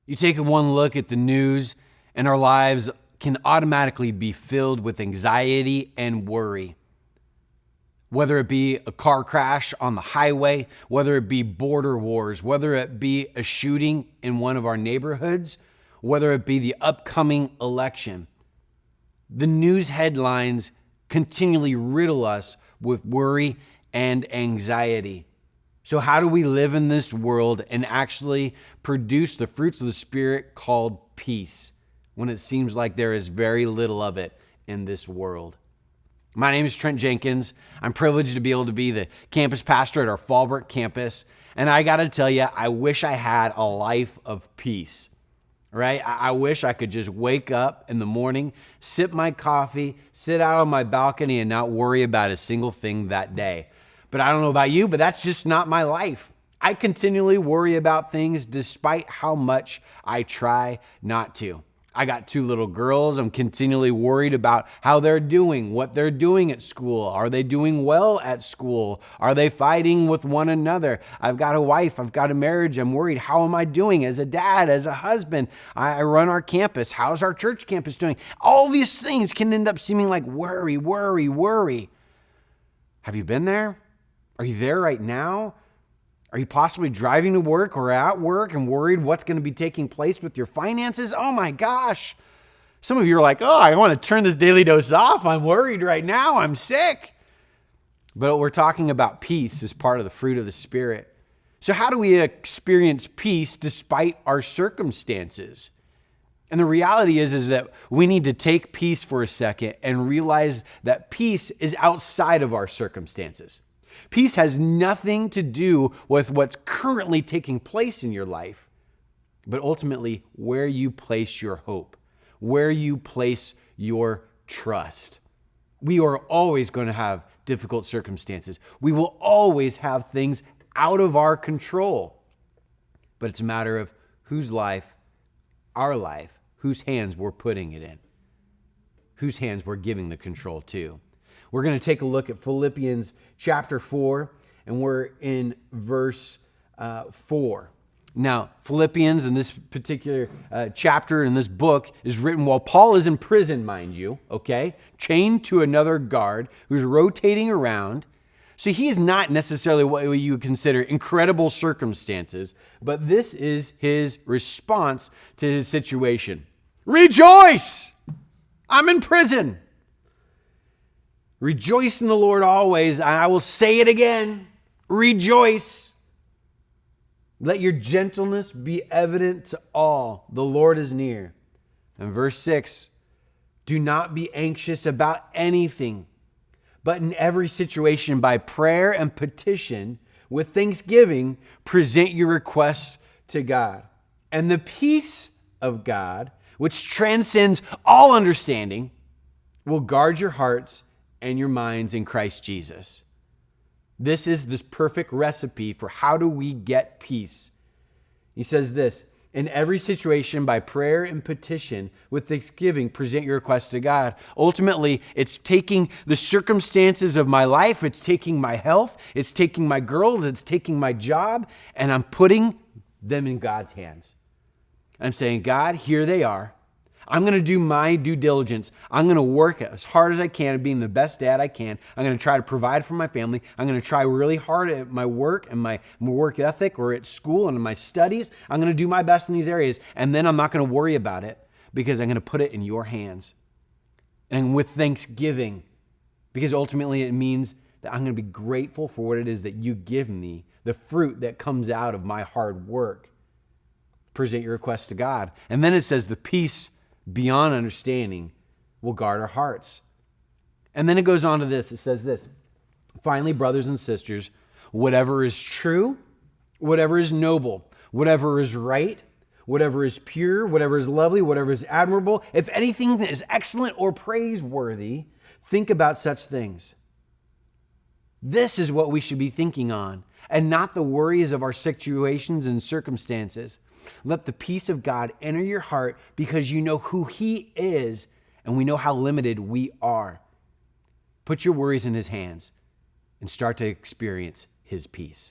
You take one look at the news and our lives can automatically be filled with anxiety and worry. Whether it be a car crash on the highway, whether it be border wars, whether it be a shooting in one of our neighborhoods, whether it be the upcoming election. The news headlines continually riddle us with worry and anxiety. So how do we live in this world and actually produce the fruits of the Spirit called peace when it seems like there is very little of it in this world? My name is Trent Jenkins. I'm privileged to be able to be the campus pastor at our Fallbrook campus. And I got to tell you, I wish I had a life of peace, right? I wish I could just wake up in the morning, sip my coffee, sit out on my balcony and not worry about a single thing that day. But I don't know about you, but that's just not my life. I continually worry about things despite how much I try not to. I got 2 little girls. I'm continually worried about how they're doing, what they're doing at school. Are they doing well at school? Are they fighting with one another? I've got a wife. I've got a marriage. I'm worried. How am I doing as a dad, as a husband? I run our campus. How's our church campus doing? All these things can end up seeming like worry, worry, worry. Have you been there? Are you there right now? Are you possibly driving to work or at work and worried what's going to be taking place with your finances? Oh my gosh. Some of you are like, oh, I want to turn this daily dose off. I'm worried right now. I'm sick. But we're talking about peace as part of the fruit of the Spirit. So how do we experience peace despite our circumstances? And the reality is that we need to take peace for a second and realize that peace is outside of our circumstances. Peace has nothing to do with what's currently taking place in your life, but ultimately where you place your hope, where you place your trust. We are always going to have difficult circumstances. We will always have things out of our control, but it's a matter of whose life, our life, whose hands we're putting it in, whose hands we're giving the control to. We're going to take a look at Philippians Chapter 4, and we're in verse 4. Now, Philippians in this particular chapter in this book is written while Paul is in prison, mind you, okay? Chained to another guard who's rotating around. So he is not necessarily what you would consider incredible circumstances, but this is his response to his situation. Rejoice! I'm in prison. Rejoice in the Lord always. I will say it again. Rejoice. Let your gentleness be evident to all. The Lord is near. And verse 6, do not be anxious about anything, but in every situation by prayer and petition with thanksgiving, present your requests to God. And the peace of God, which transcends all understanding, will guard your hearts and your minds in Christ Jesus. This is this perfect recipe for how do we get peace. He says this, in every situation by prayer and petition with thanksgiving, present your requests to God. Ultimately, it's taking the circumstances of my life, it's taking my health, it's taking my girls, it's taking my job, and I'm putting them in God's hands. I'm saying, God, here they are. I'm going to do my due diligence. I'm going to work as hard as I can at being the best dad I can. I'm going to try to provide for my family. I'm going to try really hard at my work and my work ethic or at school and in my studies. I'm going to do my best in these areas. And then I'm not going to worry about it because I'm going to put it in your hands. And with thanksgiving, because ultimately it means that I'm going to be grateful for what it is that you give me, the fruit that comes out of my hard work. Present your requests to God. And then it says the peace beyond understanding will guard our hearts. And then it goes on to this. It says this, finally, brothers and sisters, whatever is true, whatever is noble, whatever is right, whatever is pure, whatever is lovely, whatever is admirable, if anything that is excellent or praiseworthy, think about such things. This is what we should be thinking on, and not the worries of our situations and circumstances. Let the peace of God enter your heart because you know who He is and we know how limited we are. Put your worries in His hands and start to experience His peace.